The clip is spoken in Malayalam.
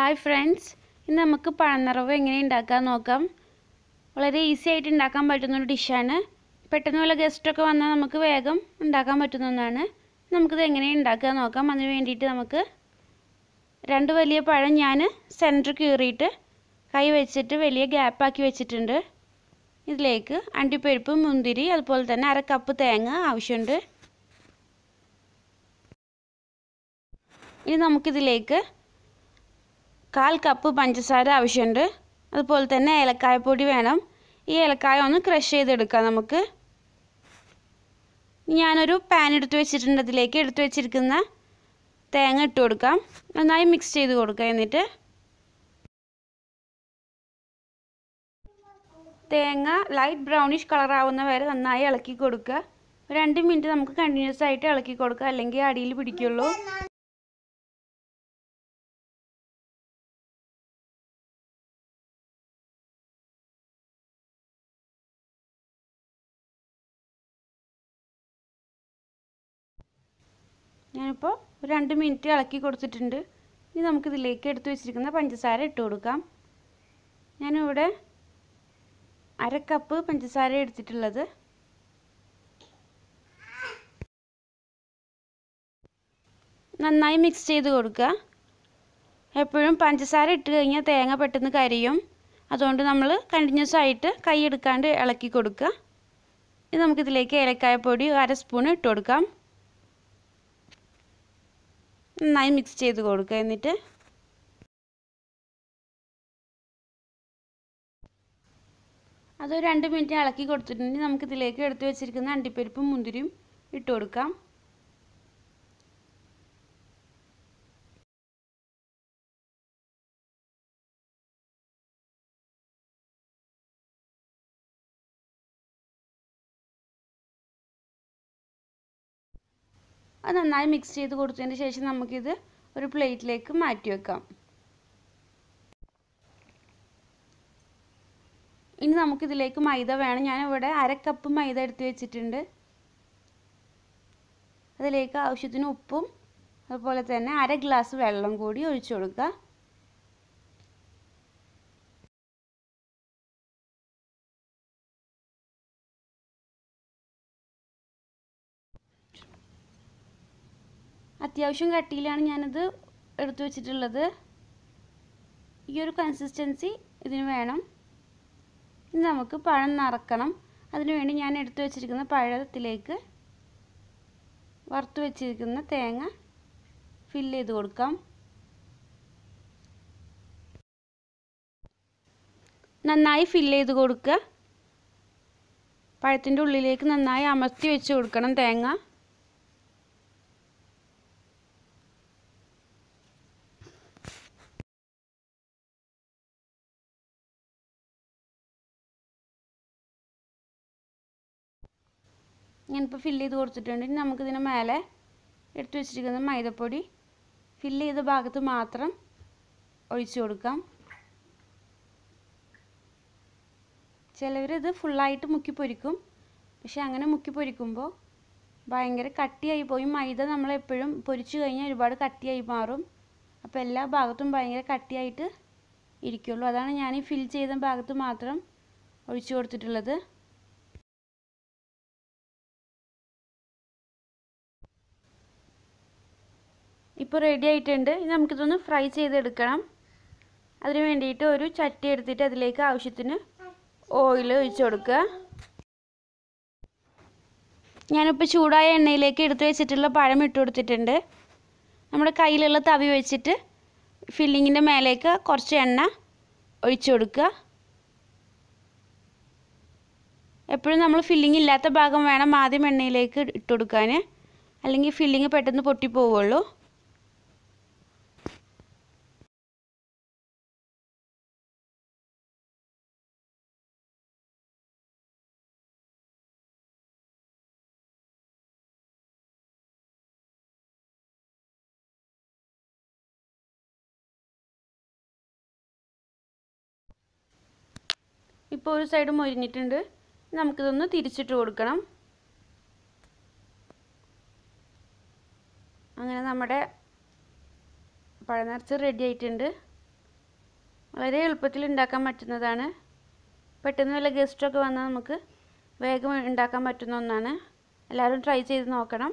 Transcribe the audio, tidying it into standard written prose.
ഹായ് ഫ്രണ്ട്സ്, ഇന്ന് നമുക്ക് പഴനിറവ് എങ്ങനെ ഉണ്ടാക്കാൻ നോക്കാം. വളരെ ഈസി ആയിട്ട് ഉണ്ടാക്കാൻ പറ്റുന്ന ഒരു ഡിഷാണ്. പെട്ടെന്ന് വല്ല ഗസ്റ്റൊക്കെ വന്നാൽ നമുക്ക് വേഗം ഉണ്ടാക്കാൻ പറ്റുന്ന ഒന്നാണ്. നമുക്കിത് എങ്ങനെ ഉണ്ടാക്കാൻ നോക്കാം. അതിന് വേണ്ടിയിട്ട് നമുക്ക് 2 വലിയ പഴം ഞാൻ സെൻറ്റർ കീറിയിട്ട് കൈ വെച്ചിട്ട് വലിയ ഗ്യാപ്പാക്കി വെച്ചിട്ടുണ്ട്. ഇതിലേക്ക് അണ്ടിപ്പരിപ്പ്, മുന്തിരി, അതുപോലെ തന്നെ 1/2 കപ്പ് തേങ്ങ ആവശ്യമുണ്ട്. ഇനി നമുക്കിതിലേക്ക് 1/4 കപ്പ് പഞ്ചസാര ആവശ്യമുണ്ട്. അതുപോലെ തന്നെ ഏലക്കായപ്പൊടി വേണം. ഈ ഏലക്കായ ഒന്ന് ക്രഷ് ചെയ്തെടുക്കാം നമുക്ക്. ഞാനൊരു പാൻ എടുത്ത് വെച്ചിട്ടുണ്ട്. അതിലേക്ക് എടുത്ത് വെച്ചിരിക്കുന്ന തേങ്ങ ഇട്ട് കൊടുക്കാം. നന്നായി മിക്സ് ചെയ്ത് കൊടുക്കാം. എന്നിട്ട് തേങ്ങ ലൈറ്റ് ബ്രൗണിഷ് കളർ ആവുന്ന വരെ നന്നായി ഇളക്കി കൊടുക്കുക. 2 മിനിറ്റ് നമുക്ക് കണ്ടിന്യൂസ് ആയിട്ട് ഇളക്കി കൊടുക്കുക, അല്ലെങ്കിൽ അടിയിൽ പിടിക്കുള്ളൂ. ഞാനിപ്പോൾ 2 മിനിറ്റ് ഇളക്കി കൊടുത്തിട്ടുണ്ട്. ഇനി നമുക്കിതിലേക്ക് എടുത്ത് വെച്ചിരിക്കുന്ന പഞ്ചസാര ഇട്ട് കൊടുക്കാം. ഞാനിവിടെ 1/2 കപ്പ് പഞ്ചസാര എടുത്തിട്ടുള്ളത്. നന്നായി മിക്സ് ചെയ്ത് കൊടുക്കുക. എപ്പോഴും പഞ്ചസാര ഇട്ട് കഴിഞ്ഞാൽ തേങ്ങ പെട്ടെന്ന് കരിയും. അതുകൊണ്ട് നമ്മൾ കണ്ടിന്യൂസ് ആയിട്ട് കൈ എടുക്കാണ്ട് ഇളക്കി കൊടുക്കുക. ഇനി നമുക്കിതിലേക്ക് ഏലക്കായപ്പൊടി 1/2 സ്പൂൺ ഇട്ട് കൊടുക്കാം. നന്നായി മിക്സ് ചെയ്ത് കൊടുക്കുക. എന്നിട്ട് അത് 2 മിനിറ്റ് ഇളക്കി കൊടുത്തിട്ടുണ്ടെങ്കിൽ നമുക്കിതിലേക്ക് എടുത്ത് വെച്ചിരിക്കുന്ന അണ്ടിപ്പരിപ്പും മുന്തിരിയും ഇട്ട് കൊടുക്കാം. അത് നന്നായി മിക്സ് ചെയ്ത് കൊടുത്തതിന് ശേഷം നമുക്കിത് ഒരു പ്ലേറ്റിലേക്ക് മാറ്റി വെക്കാം. ഇനി നമുക്കിതിലേക്ക് മൈദ വേണം. ഞാനിവിടെ 1/2 കപ്പ് മൈദ എടുത്ത് വെച്ചിട്ടുണ്ട്. അതിലേക്ക് ആവശ്യത്തിന് ഉപ്പും അതുപോലെ തന്നെ 1/2 ഗ്ലാസ് വെള്ളം കൂടി ഒഴിച്ചു കൊടുക്കുക. അത്യാവശ്യം കട്ടിയിലാണ് ഞാനിത് എടുത്തു വെച്ചിട്ടുള്ളത്. ഈ ഒരു കൺസിസ്റ്റൻസി ഇതിന് വേണം. ഇനി നമുക്ക് പഴം നിറക്കണം. അതിനുവേണ്ടി ഞാൻ എടുത്തു വെച്ചിരിക്കുന്ന പഴത്തിലേക്ക് വറുത്ത് വെച്ചിരിക്കുന്ന തേങ്ങ ഫില്ല് ചെയ്ത് കൊടുക്കാം. നന്നായി ഫില്ല് ചെയ്ത് കൊടുക്കുക. പഴത്തിൻ്റെ ഉള്ളിലേക്ക് നന്നായി അമർത്തി വെച്ച് കൊടുക്കണം തേങ്ങ. ഞാനിപ്പോൾ ഫില്ല് ചെയ്ത് കൊടുത്തിട്ടുണ്ട്. ഇനി നമുക്കിതിന് മേലെ എടുത്തു വെച്ചിരിക്കുന്ന മൈദപ്പൊടി ഫില്ല് ചെയ്ത ഭാഗത്ത് മാത്രം ഒഴിച്ചു കൊടുക്കാം. ചിലവരിത് ഫുള്ളായിട്ട് മുക്കി പൊരിക്കും. പക്ഷെ അങ്ങനെ മുക്കി പൊരിക്കുമ്പോൾ ഭയങ്കര കട്ടിയായി പോയി. മൈദ നമ്മളെപ്പോഴും പൊരിച്ചു കഴിഞ്ഞാൽ ഒരുപാട് കട്ടിയായി മാറും. അപ്പോൾ എല്ലാ ഭാഗത്തും ഭയങ്കര കട്ടിയായിട്ട് ഇരിക്കുള്ളൂ. അതാണ് ഞാൻ ഈ ഫിൽ ചെയ്ത ഭാഗത്ത് മാത്രം ഒഴിച്ചു കൊടുത്തിട്ടുള്ളത്. ഇപ്പോൾ റെഡി ആയിട്ടുണ്ട്. ഇനി നമുക്കിതൊന്ന് ഫ്രൈ ചെയ്തെടുക്കണം. അതിന് വേണ്ടിയിട്ട് ഒരു ചട്ടി എടുത്തിട്ട് അതിലേക്ക് ആവശ്യത്തിന് ഓയിൽ ഒഴിച്ച് കൊടുക്കുക. ഞാനിപ്പോൾ ചൂടായ എണ്ണയിലേക്ക് എടുത്ത് വെച്ചിട്ടുള്ള പഴം ഇട്ട് കൊടുത്തിട്ടുണ്ട്. നമ്മുടെ കയ്യിലുള്ള തവി വെച്ചിട്ട് ഫില്ലിങ്ങിൻ്റെ മേലേക്ക് കുറച്ച് എണ്ണ ഒഴിച്ചു കൊടുക്കുക. എപ്പോഴും നമ്മൾ ഫില്ലിങ് ഇല്ലാത്ത ഭാഗം വേണം ആദ്യം എണ്ണയിലേക്ക് ഇട്ട് കൊടുക്കാൻ, അല്ലെങ്കിൽ ഫില്ലിങ് പെട്ടെന്ന് പൊട്ടിപ്പോവുള്ളൂ. ഇപ്പോൾ ഒരു സൈഡ് മൊരിഞ്ഞിട്ടുണ്ട്. നമുക്കിതൊന്ന് തിരിച്ചിട്ട് കൊടുക്കണം. അങ്ങനെ നമ്മുടെ പഴം നിറച്ച് റെഡി ആയിട്ടുണ്ട്. വളരെ എളുപ്പത്തിൽ ഉണ്ടാക്കാൻ പറ്റുന്നതാണ്. പെട്ടെന്ന് വല്ല ഗസ്റ്റൊക്കെ വന്നാൽ നമുക്ക് വേഗം ഉണ്ടാക്കാൻ പറ്റുന്ന ഒന്നാണ്. എല്ലാവരും ട്രൈ ചെയ്ത് നോക്കണം.